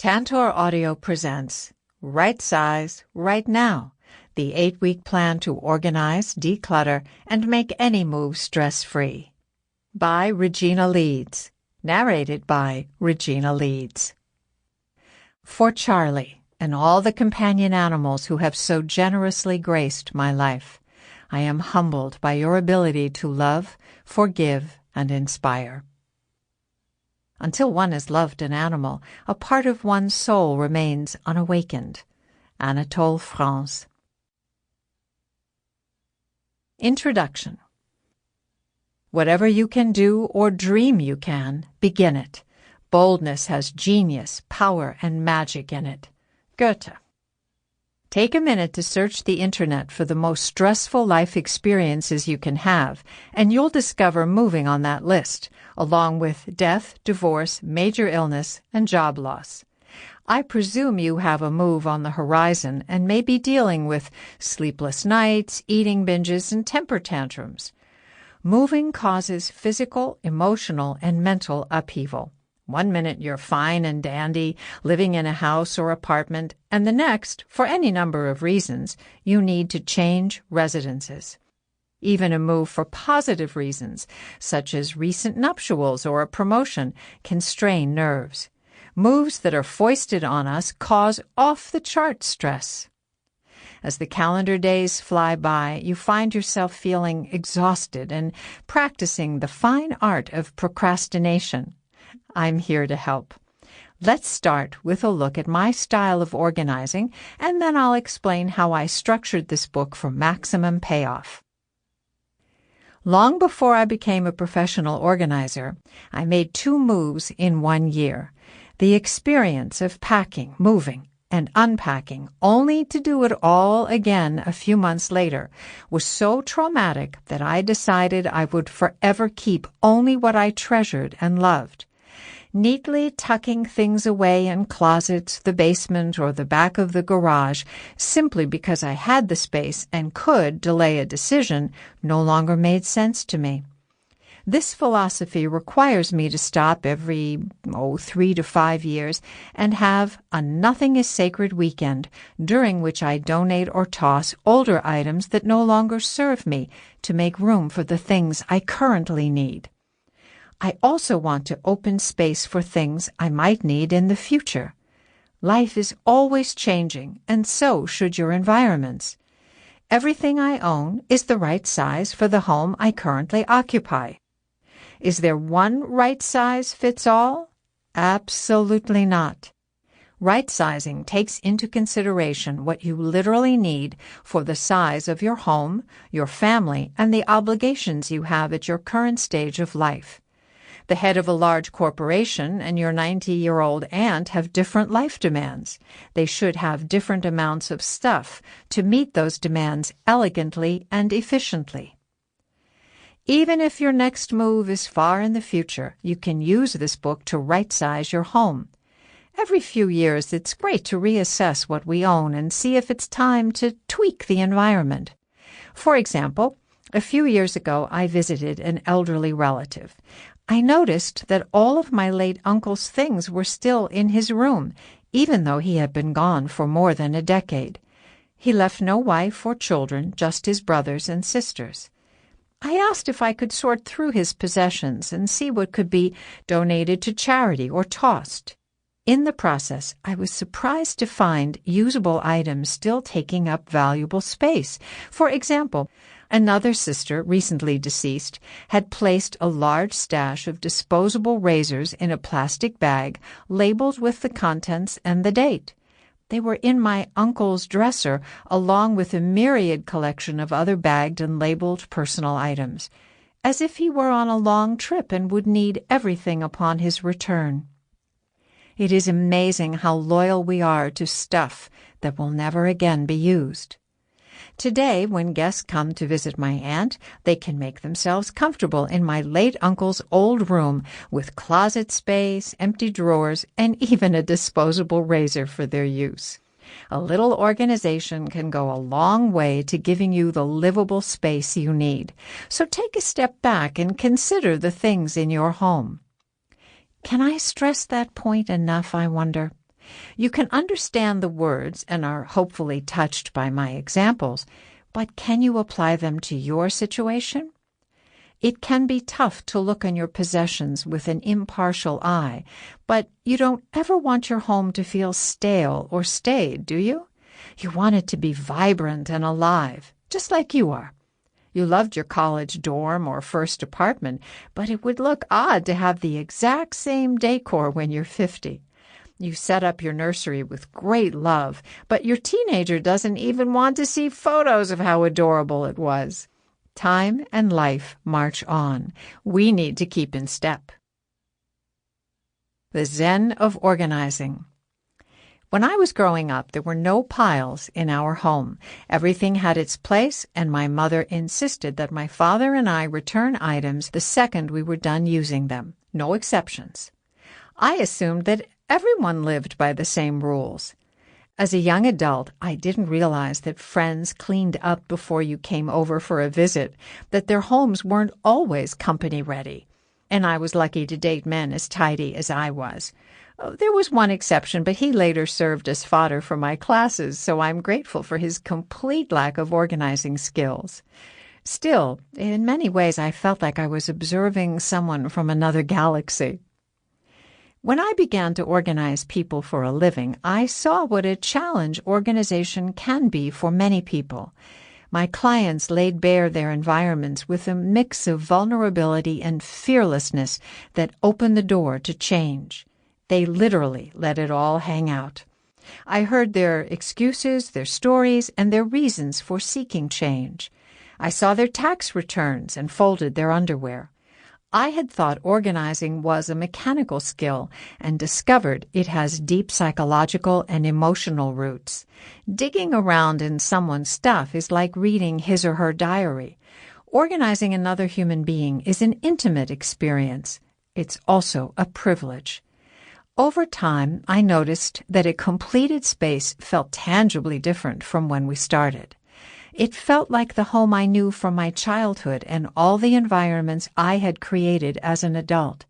Tantor Audio presents Rightsize Right Now, the 8-week plan to organize, declutter, and make any move stress-free. By Regina Leeds. Narrated by Regina Leeds. For Charlie and all the companion animals who have so generously graced my life, I am humbled by your ability to love, forgive, and inspire. Until one has loved an animal, a part of one's soul remains unawakened. Anatole France. Introduction. Whatever you can do or dream you can, begin it. Boldness has genius, power, and magic in it. Goethe. Take a minute to search the internet for the most stressful life experiences you can have, and you'll discover moving on that list, along with death, divorce, major illness, and job loss. I presume you have a move on the horizon and may be dealing with sleepless nights, eating binges, and temper tantrums. Moving causes physical, emotional, and mental upheaval. One minute you're fine and dandy, living in a house or apartment, and the next, for any number of reasons, you need to change residences. Even a move for positive reasons, such as recent nuptials or a promotion, can strain nerves. Moves that are foisted on us cause off-the-chart stress. As the calendar days fly by, you find yourself feeling exhausted and practicing the fine art of procrastination. I'm here to help. Let's start with a look at my style of organizing, and then I'll explain how I structured this book for maximum payoff. Long before I became a professional organizer, I made 2 moves in 1 year. The experience of packing, moving, and unpacking, only to do it all again a few months later, was so traumatic that I decided I would forever keep only what I treasured and loved. Neatly tucking things away in closets, the basement, or the back of the garage, simply because I had the space and could delay a decision, no longer made sense to me. This philosophy requires me to stop every 3 to 5 years and have a Nothing is Sacred weekend, during which I donate or toss older items that no longer serve me to make room for the things I currently need. I also want to open space for things I might need in the future. Life is always changing, and so should your environments. Everything I own is the right size for the home I currently occupy. Is there one right size fits all? Absolutely not. Right sizing takes into consideration what you literally need for the size of your home, your family, and the obligations you have at your current stage of life. The head of a large corporation and your 90-year-old aunt have different life demands. They should have different amounts of stuff to meet those demands elegantly and efficiently. Even if your next move is far in the future, you can use this book to right-size your home. Every few years, it's great to reassess what we own and see if it's time to tweak the environment. For example, a few years ago, I visited an elderly relative. I noticed that all of my late uncle's things were still in his room, even though he had been gone for more than a decade. He left no wife or children, just his brothers and sisters. I asked if I could sort through his possessions and see what could be donated to charity or tossed. In the process, I was surprised to find usable items still taking up valuable space. For example, another sister, recently deceased, had placed a large stash of disposable razors in a plastic bag labeled with the contents and the date. They were in my uncle's dresser, along with a myriad collection of other bagged and labeled personal items, as if he were on a long trip and would need everything upon his return. It is amazing how loyal we are to stuff that will never again be used. Today, when guests come to visit my aunt, they can make themselves comfortable in my late uncle's old room with closet space, empty drawers, and even a disposable razor for their use. A little organization can go a long way to giving you the livable space you need. So take a step back and consider the things in your home. Can I stress that point enough, I wonder? You can understand the words and are hopefully touched by my examples, but can you apply them to your situation? It can be tough to look on your possessions with an impartial eye, but you don't ever want your home to feel stale or staid, do you? You want it to be vibrant and alive, just like you are. You loved your college dorm or first apartment, but it would look odd to have the exact same decor when you're 50. You set up your nursery with great love, but your teenager doesn't even want to see photos of how adorable it was. Time and life march on. We need to keep in step. The Zen of Organizing. When I was growing up, there were no piles in our home. Everything had its place, and my mother insisted that my father and I return items the second we were done using them. No exceptions. I assumed that everyone lived by the same rules. As a young adult, I didn't realize that friends cleaned up before you came over for a visit, that their homes weren't always company-ready. And I was lucky to date men as tidy as I was. There was one exception, but he later served as fodder for my classes, so I'm grateful for his complete lack of organizing skills. Still, in many ways, I felt like I was observing someone from another galaxy. When I began to organize people for a living, I saw what a challenge organization can be for many people. My clients laid bare their environments with a mix of vulnerability and fearlessness that opened the door to change. They literally let it all hang out. I heard their excuses, their stories, and their reasons for seeking change. I saw their tax returns and folded their underwear. I had thought organizing was a mechanical skill and discovered it has deep psychological and emotional roots. Digging around in someone's stuff is like reading his or her diary. Organizing another human being is an intimate experience. It's also a privilege. Over time, I noticed that a completed space felt tangibly different from when we started. It felt like the home I knew from my childhood and all the environments I had created as an adult.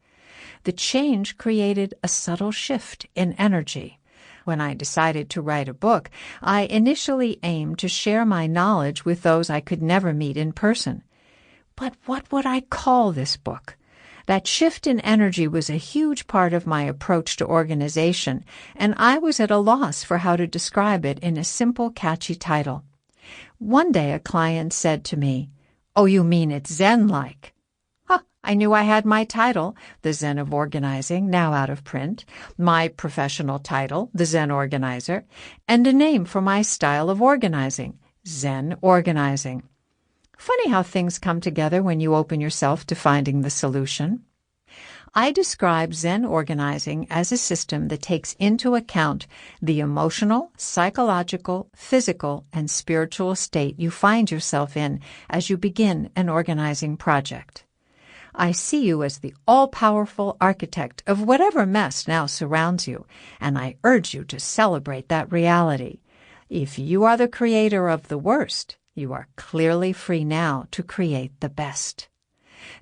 The change created a subtle shift in energy. When I decided to write a book, I initially aimed to share my knowledge with those I could never meet in person. But what would I call this book? That shift in energy was a huge part of my approach to organization, and I was at a loss for how to describe it in a simple, catchy title. One day a client said to me, "Oh, you mean it's Zen-like?" I knew I had my title, The Zen of Organizing, now out of print, my professional title, The Zen Organizer, and a name for my style of organizing, Zen Organizing. Funny how things come together when you open yourself to finding the solution. I describe Zen organizing as a system that takes into account the emotional, psychological, physical, and spiritual state you find yourself in as you begin an organizing project. I see you as the all-powerful architect of whatever mess now surrounds you, and I urge you to celebrate that reality. If you are the creator of the worst, you are clearly free now to create the best.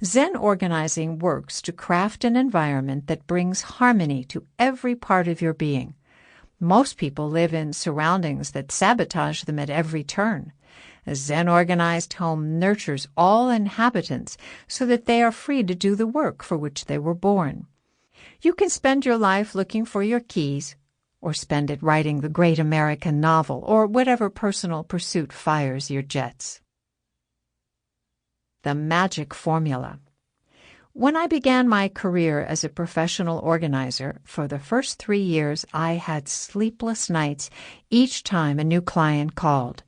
Zen organizing works to craft an environment that brings harmony to every part of your being. Most people live in surroundings that sabotage them at every turn. A Zen-organized home nurtures all inhabitants so that they are free to do the work for which they were born. You can spend your life looking for your keys, or spend it writing the great American novel, or whatever personal pursuit fires your jets. The magic formula. When I began my career as a professional organizer, for the first 3 years I had sleepless nights each time a new client called.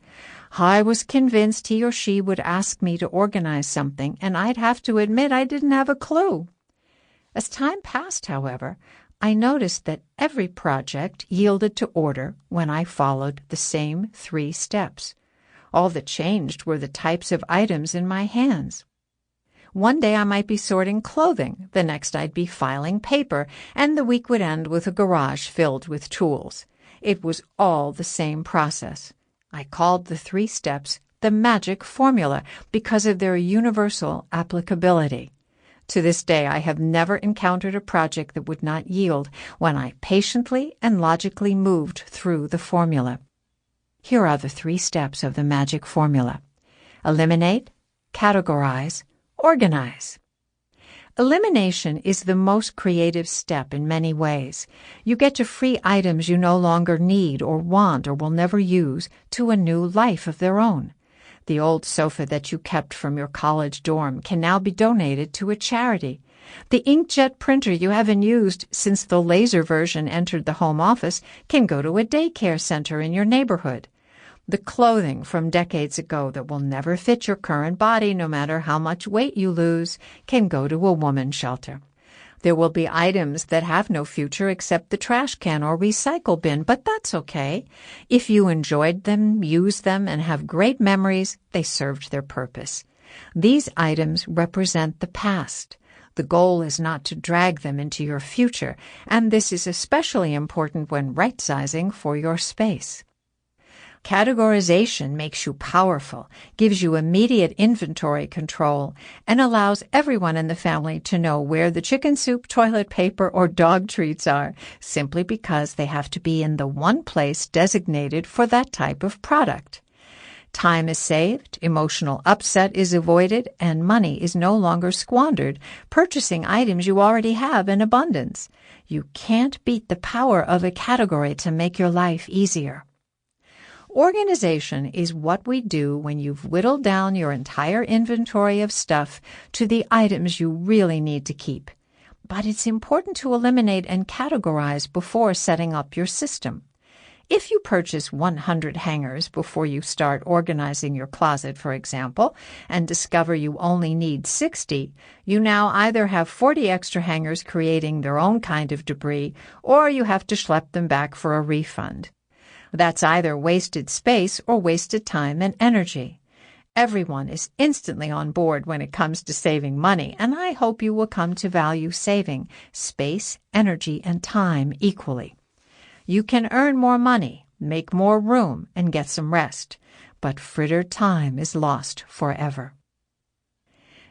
I was convinced he or she would ask me to organize something, and I'd have to admit I didn't have a clue. As time passed, however, I noticed that every project yielded to order when I followed the same 3 steps. All that changed were the types of items in my hands. One day I might be sorting clothing, the next I'd be filing paper, and the week would end with a garage filled with tools. It was all the same process. I called the 3 steps the magic formula because of their universal applicability. To this day, I have never encountered a project that would not yield when I patiently and logically moved through the formula. Here are the 3 steps of the magic formula. Eliminate, categorize, organize. Elimination is the most creative step in many ways. You get to free items you no longer need or want or will never use to a new life of their own. The old sofa that you kept from your college dorm can now be donated to a charity. The inkjet printer you haven't used since the laser version entered the home office can go to a daycare center in your neighborhood. The clothing from decades ago that will never fit your current body, no matter how much weight you lose, can go to a woman's shelter. There will be items that have no future except the trash can or recycle bin, but that's okay. If you enjoyed them, used them, and have great memories, they served their purpose. These items represent the past. The goal is not to drag them into your future, and this is especially important when right-sizing for your space. Categorization makes you powerful, gives you immediate inventory control, and allows everyone in the family to know where the chicken soup, toilet paper, or dog treats are, simply because they have to be in the one place designated for that type of product. Time is saved, emotional upset is avoided, and money is no longer squandered purchasing items you already have in abundance. You can't beat the power of a category to make your life easier. Organization is what we do when you've whittled down your entire inventory of stuff to the items you really need to keep. But it's important to eliminate and categorize before setting up your system. If you purchase 100 hangers before you start organizing your closet, for example, and discover you only need 60, you now either have 40 extra hangers creating their own kind of debris, or you have to schlep them back for a refund. That's either wasted space or wasted time and energy. Everyone is instantly on board when it comes to saving money, and I hope you will come to value saving space, energy, and time equally. You can earn more money, make more room, and get some rest, but frittered time is lost forever.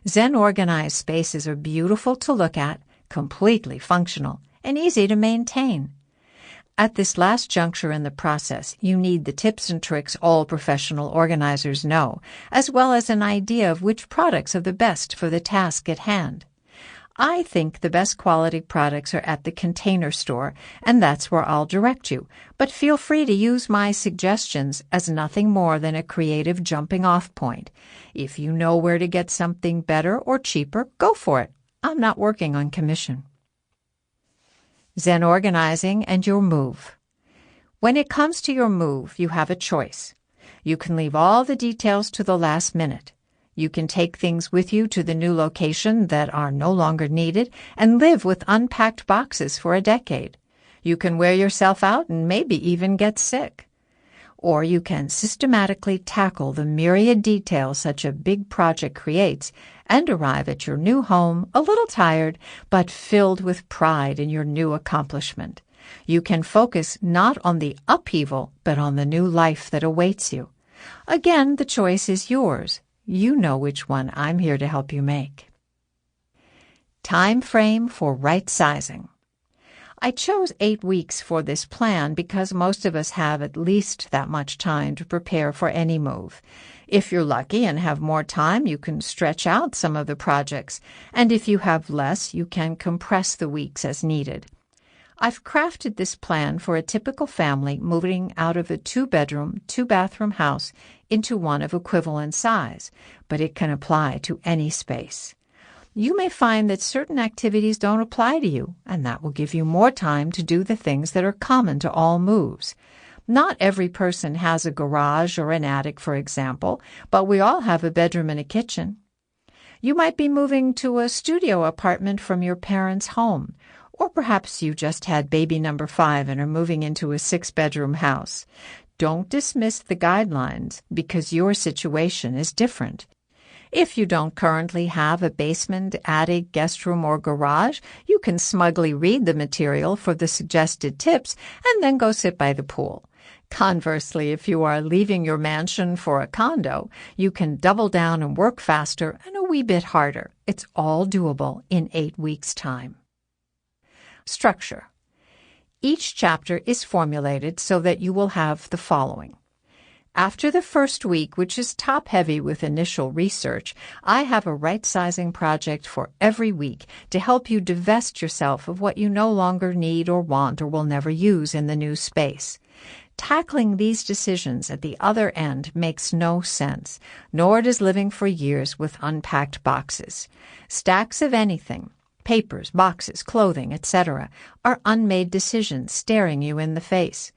Zen organized spaces are beautiful to look at, completely functional, and easy to maintain. At this last juncture in the process, you need the tips and tricks all professional organizers know, as well as an idea of which products are the best for the task at hand. I think the best quality products are at the Container Store, and that's where I'll direct you, but feel free to use my suggestions as nothing more than a creative jumping-off point. If you know where to get something better or cheaper, go for it. I'm not working on commission. Zen organizing and your move. When it comes to your move, you have a choice. You can leave all the details to the last minute. You can take things with you to the new location that are no longer needed and live with unpacked boxes for a decade. You can wear yourself out and maybe even get sick. Or you can systematically tackle the myriad details such a big project creates and arrive at your new home a little tired but filled with pride in your new accomplishment. You can focus not on the upheaval but on the new life that awaits you. Again, the choice is yours. You know which one I'm here to help you make. Time frame for right-sizing. I chose 8 weeks for this plan because most of us have at least that much time to prepare for any move. If you're lucky and have more time, you can stretch out some of the projects, and if you have less, you can compress the weeks as needed. I've crafted this plan for a typical family moving out of a 2-bedroom, 2-bathroom house into one of equivalent size, but it can apply to any space. You may find that certain activities don't apply to you, and that will give you more time to do the things that are common to all moves. Not every person has a garage or an attic, for example, but we all have a bedroom and a kitchen. You might be moving to a studio apartment from your parents' home, or perhaps you just had baby number 5 and are moving into a 6-bedroom house. Don't dismiss the guidelines because your situation is different. If you don't currently have a basement, attic, guest room, or garage, you can smugly read the material for the suggested tips and then go sit by the pool. Conversely, if you are leaving your mansion for a condo, you can double down and work faster and a wee bit harder. It's all doable in 8 weeks' time. Structure. Each chapter is formulated so that you will have the following. After the first week, which is top-heavy with initial research, I have a right-sizing project for every week to help you divest yourself of what you no longer need or want or will never use in the new space. Tackling these decisions at the other end makes no sense, nor does living for years with unpacked boxes. Stacks of anything, papers, boxes, clothing, etc., are unmade decisions staring you in the face.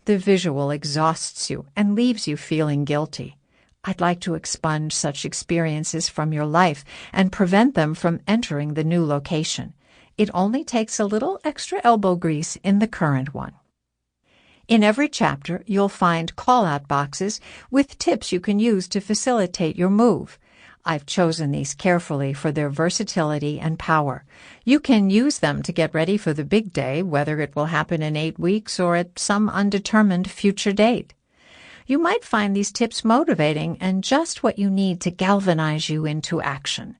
The visual exhausts you and leaves you feeling guilty. I'd like to expunge such experiences from your life and prevent them from entering the new location. It only takes a little extra elbow grease in the current one. In every chapter, you'll find call-out boxes with tips you can use to facilitate your move. I've chosen these carefully for their versatility and power. You can use them to get ready for the big day, whether it will happen in 8 weeks or at some undetermined future date. You might find these tips motivating and just what you need to galvanize you into action.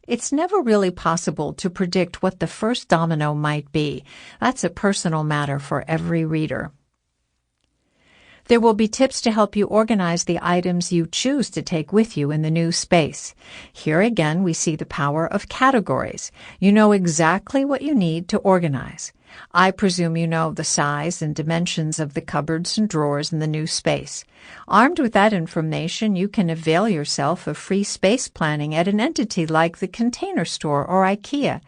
It's never really possible to predict what the first domino might be. That's a personal matter for every reader. There will be tips to help you organize the items you choose to take with you in the new space. Here again, we see the power of categories. You know exactly what you need to organize. I presume you know the size and dimensions of the cupboards and drawers in the new space. Armed with that information, you can avail yourself of free space planning at an entity like the Container Store or IKEA.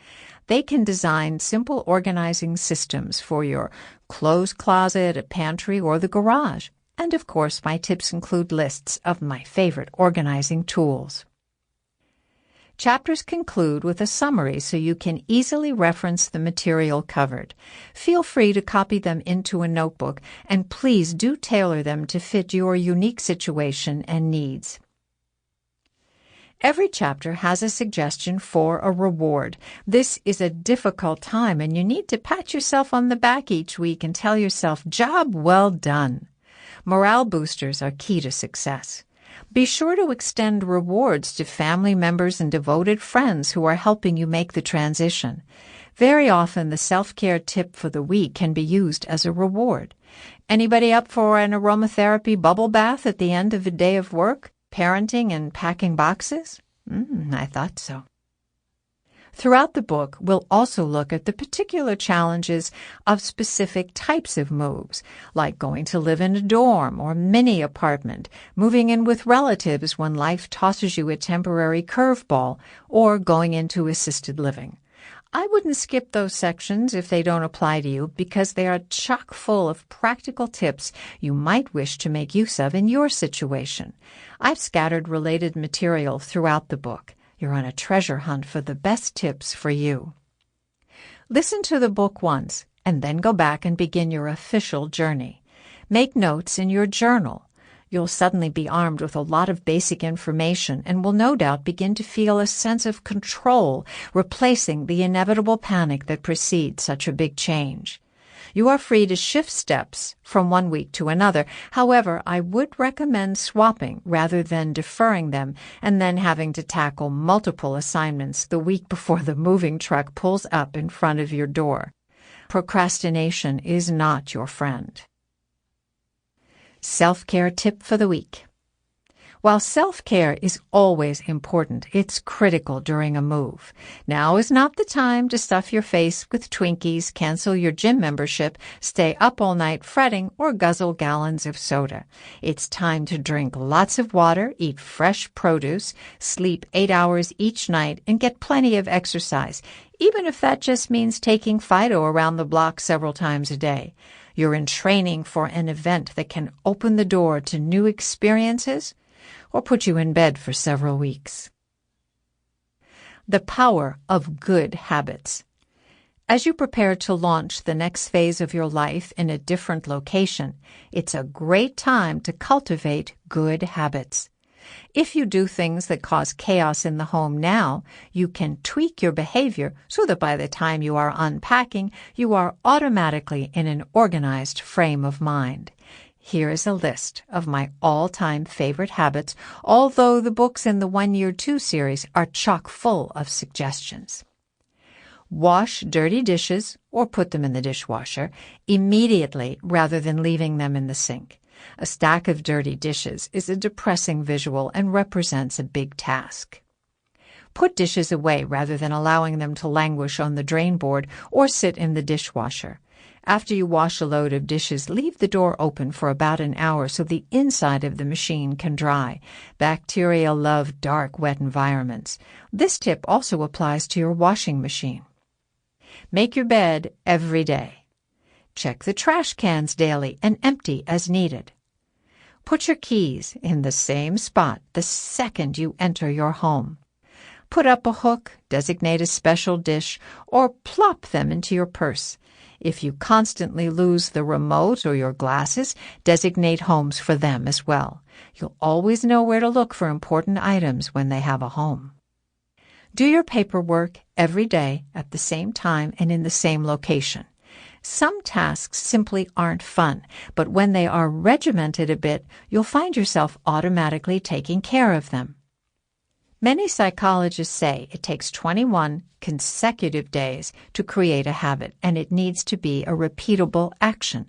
They can design simple organizing systems for your clothes closet, a pantry, or the garage. And of course, my tips include lists of my favorite organizing tools. Chapters conclude with a summary so you can easily reference the material covered. Feel free to copy them into a notebook, and please do tailor them to fit your unique situation and needs. Every chapter has a suggestion for a reward. This is a difficult time, and you need to pat yourself on the back each week and tell yourself, job well done. Morale boosters are key to success. Be sure to extend rewards to family members and devoted friends who are helping you make the transition. Very often, the self-care tip for the week can be used as a reward. Anybody up for an aromatherapy bubble bath at the end of a day of work? Parenting and packing boxes? I thought so. Throughout the book, we'll also look at the particular challenges of specific types of moves, like going to live in a dorm or mini apartment, moving in with relatives when life tosses you a temporary curveball, or going into assisted living. I wouldn't skip those sections if they don't apply to you because they are chock full of practical tips you might wish to make use of in your situation. I've scattered related material throughout the book. You're on a treasure hunt for the best tips for you. Listen to the book once and then go back and begin your official journey. Make notes in your journal. You'll suddenly be armed with a lot of basic information and will no doubt begin to feel a sense of control, replacing the inevitable panic that precedes such a big change. You are free to shift steps from one week to another. However, I would recommend swapping rather than deferring them and then having to tackle multiple assignments the week before the moving truck pulls up in front of your door. Procrastination is not your friend. Self-care tip for the week. While self-care is always important, it's critical during a move. Now is not the time to stuff your face with Twinkies, cancel your gym membership, stay up all night fretting, or guzzle gallons of soda. It's time to drink lots of water, eat fresh produce, sleep 8 hours each night, and get plenty of exercise, even if that just means taking Fido around the block several times a day. You're in training for an event that can open the door to new experiences or put you in bed for several weeks. The power of good habits. As you prepare to launch the next phase of your life in a different location, it's a great time to cultivate good habits. If you do things that cause chaos in the home now, you can tweak your behavior so that by the time you are unpacking, you are automatically in an organized frame of mind. Here is a list of my all-time favorite habits, although the books in the 1 Year 2 series are chock full of suggestions. Wash dirty dishes, or put them in the dishwasher, immediately rather than leaving them in the sink. A stack of dirty dishes is a depressing visual and represents a big task. Put dishes away rather than allowing them to languish on the drain board or sit in the dishwasher. After you wash a load of dishes, leave the door open for about an hour so the inside of the machine can dry. Bacteria love dark, wet environments. This tip also applies to your washing machine. Make your bed every day. Check the trash cans daily and empty as needed. Put your keys in the same spot the second you enter your home. Put up a hook, designate a special dish, or plop them into your purse. If you constantly lose the remote or your glasses, designate homes for them as well. You'll always know where to look for important items when they have a home. Do your paperwork every day at the same time and in the same location. Some tasks simply aren't fun, but when they are regimented a bit, you'll find yourself automatically taking care of them. Many psychologists say it takes 21 consecutive days to create a habit, and it needs to be a repeatable action.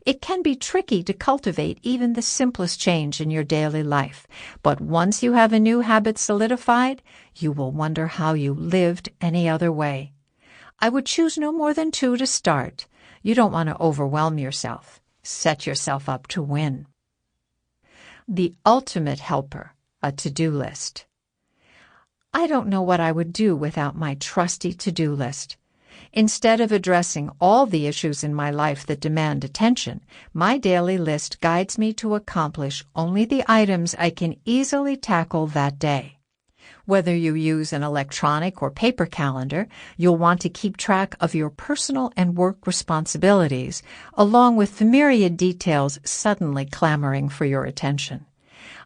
It can be tricky to cultivate even the simplest change in your daily life, but once you have a new habit solidified, you will wonder how you lived any other way. I would choose no more than 2 to start. You don't want to overwhelm yourself. Set yourself up to win. The ultimate helper, a to-do list. I don't know what I would do without my trusty to-do list. Instead of addressing all the issues in my life that demand attention, my daily list guides me to accomplish only the items I can easily tackle that day. Whether you use an electronic or paper calendar, you'll want to keep track of your personal and work responsibilities, along with the myriad details suddenly clamoring for your attention.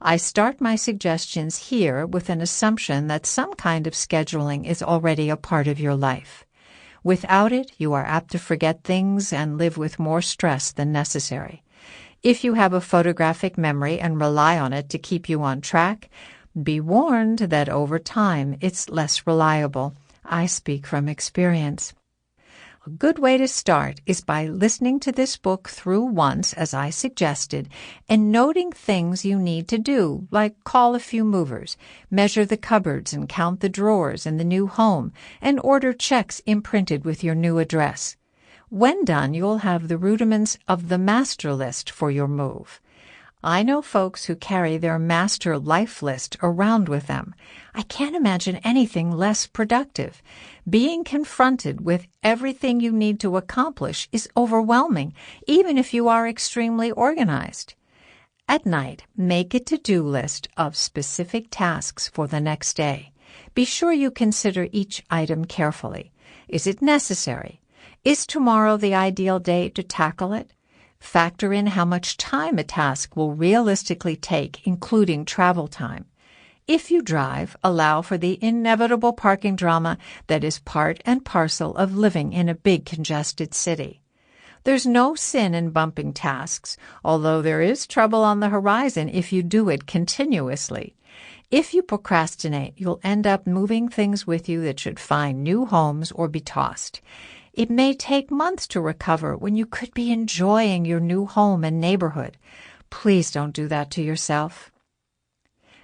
I start my suggestions here with an assumption that some kind of scheduling is already a part of your life. Without it, you are apt to forget things and live with more stress than necessary. If you have a photographic memory and rely on it to keep you on track, be warned that over time it's less reliable. I speak from experience. A good way to start is by listening to this book through once, as I suggested, and noting things you need to do, like call a few movers, measure the cupboards and count the drawers in the new home, and order checks imprinted with your new address. When done, you'll have the rudiments of the master list for your move. I know folks who carry their master life list around with them. I can't imagine anything less productive. Being confronted with everything you need to accomplish is overwhelming, even if you are extremely organized. At night, make a to-do list of specific tasks for the next day. Be sure you consider each item carefully. Is it necessary? Is tomorrow the ideal day to tackle it? Factor in how much time a task will realistically take, including travel time. If you drive, allow for the inevitable parking drama that is part and parcel of living in a big congested city. There's no sin in bumping tasks, although there is trouble on the horizon if you do it continuously. If you procrastinate, you'll end up moving things with you that should find new homes or be tossed. It may take months to recover when you could be enjoying your new home and neighborhood. Please don't do that to yourself.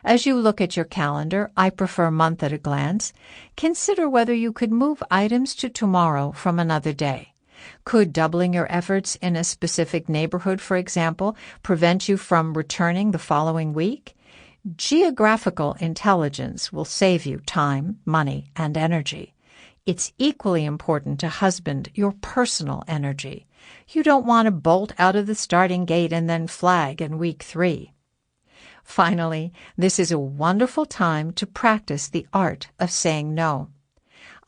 As you look at your calendar, I prefer month at a glance. Consider whether you could move items to tomorrow from another day. Could doubling your efforts in a specific neighborhood, for example, prevent you from returning the following week? Geographical intelligence will save you time, money, and energy. It's equally important to husband your personal energy. You don't want to bolt out of the starting gate and then flag in week 3. Finally, this is a wonderful time to practice the art of saying no.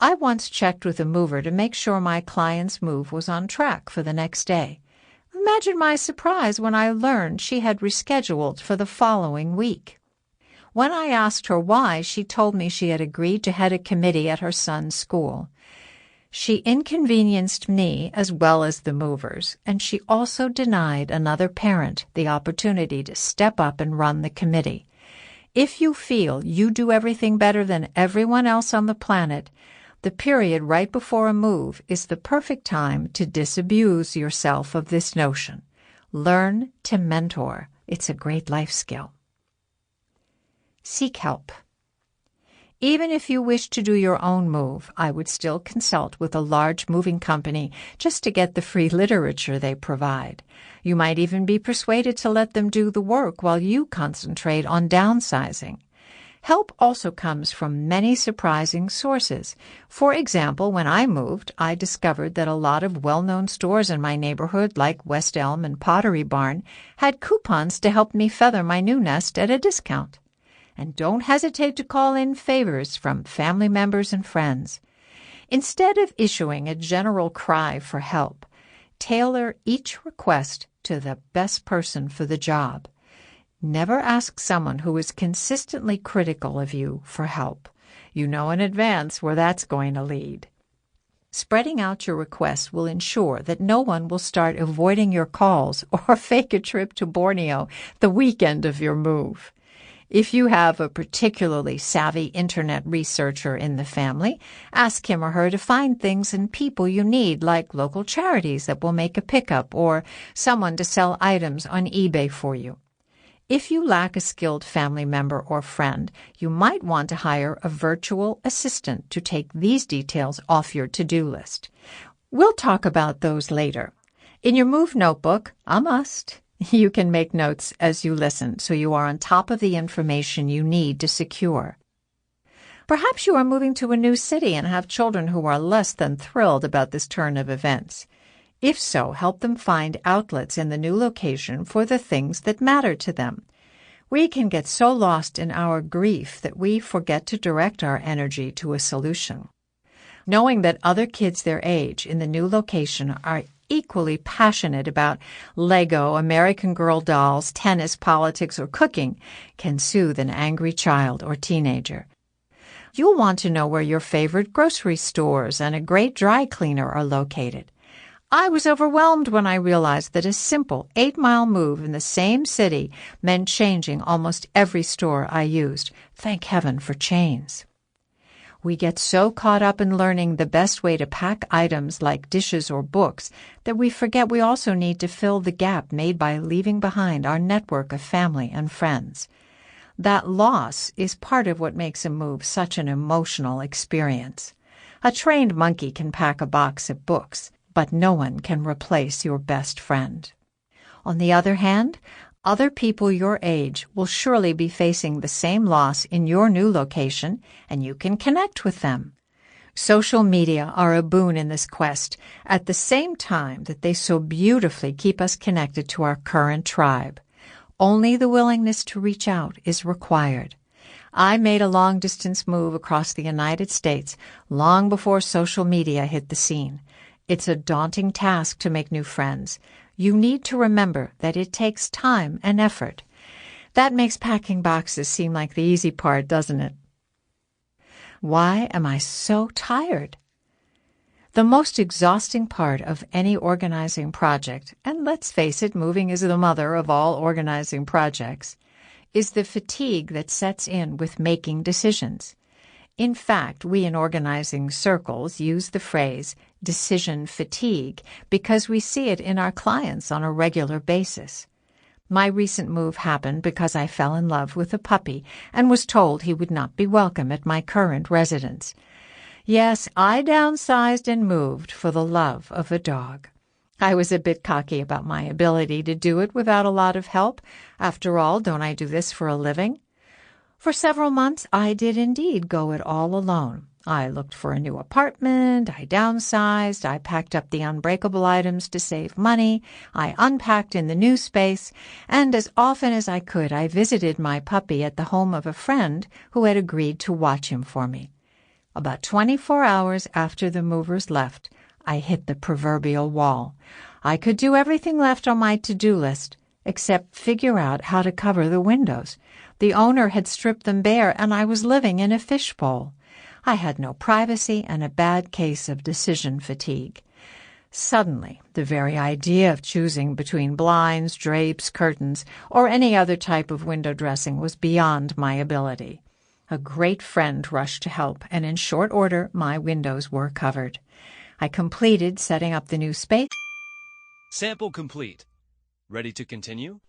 I once checked with a mover to make sure my client's move was on track for the next day. Imagine my surprise when I learned she had rescheduled for the following week. When I asked her why, she told me she had agreed to head a committee at her son's school. She inconvenienced me as well as the movers, and she also denied another parent the opportunity to step up and run the committee. If you feel you do everything better than everyone else on the planet, the period right before a move is the perfect time to disabuse yourself of this notion. Learn to mentor. It's a great life skill. Seek help. Even if you wish to do your own move, I would still consult with a large moving company just to get the free literature they provide. You might even be persuaded to let them do the work while you concentrate on downsizing. Help also comes from many surprising sources. For example, when I moved, I discovered that a lot of well-known stores in my neighborhood, like West Elm and Pottery Barn, had coupons to help me feather my new nest at a discount. And don't hesitate to call in favors from family members and friends. Instead of issuing a general cry for help, tailor each request to the best person for the job. Never ask someone who is consistently critical of you for help. You know in advance where that's going to lead. Spreading out your requests will ensure that no one will start avoiding your calls or fake a trip to Borneo the weekend of your move. If you have a particularly savvy internet researcher in the family, ask him or her to find things and people you need, like local charities that will make a pickup or someone to sell items on eBay for you. If you lack a skilled family member or friend, you might want to hire a virtual assistant to take these details off your to-do list. We'll talk about those later. In your move notebook, a must, you can make notes as you listen so you are on top of the information you need to secure. Perhaps you are moving to a new city and have children who are less than thrilled about this turn of events. If so, help them find outlets in the new location for the things that matter to them. We can get so lost in our grief that we forget to direct our energy to a solution. Knowing that other kids their age in the new location are equally passionate about Lego, American Girl dolls, tennis, politics, or cooking can soothe an angry child or teenager. You'll want to know where your favorite grocery stores and a great dry cleaner are located. I was overwhelmed when I realized that a simple 8-mile move in the same city meant changing almost every store I used. Thank heaven for chains. We get so caught up in learning the best way to pack items like dishes or books that we forget we also need to fill the gap made by leaving behind our network of family and friends. That loss is part of what makes a move such an emotional experience. A trained monkey can pack a box of books, but no one can replace your best friend. On the other hand, other people your age will surely be facing the same loss in your new location, and you can connect with them. Social media are a boon in this quest, at the same time that they so beautifully keep us connected to our current tribe. Only the willingness to reach out is required. I made a long-distance move across the United States long before social media hit the scene. It's a daunting task to make new friends. You need to remember that it takes time and effort. That makes packing boxes seem like the easy part, doesn't it? Why am I so tired? The most exhausting part of any organizing project, and let's face it, moving is the mother of all organizing projects, is the fatigue that sets in with making decisions. In fact, we in organizing circles use the phrase decision fatigue because we see it in our clients on a regular basis. My recent move happened because I fell in love with a puppy and was told he would not be welcome at my current residence. Yes, I downsized and moved for the love of a dog. I was a bit cocky about my ability to do it without a lot of help. After all, don't I do this for a living? For several months, I did indeed go it all alone. I looked for a new apartment, I downsized, I packed up the unbreakable items to save money, I unpacked in the new space, and as often as I could, I visited my puppy at the home of a friend who had agreed to watch him for me. About 24 hours after the movers left, I hit the proverbial wall. I could do everything left on my to-do list, except figure out how to cover the windows. The owner had stripped them bare, and I was living in a fishbowl. I had no privacy and a bad case of decision fatigue. Suddenly, the very idea of choosing between blinds, drapes, curtains, or any other type of window dressing was beyond my ability. A great friend rushed to help, and in short order my windows were covered. I completed setting up the new space. Sample complete. Ready to continue?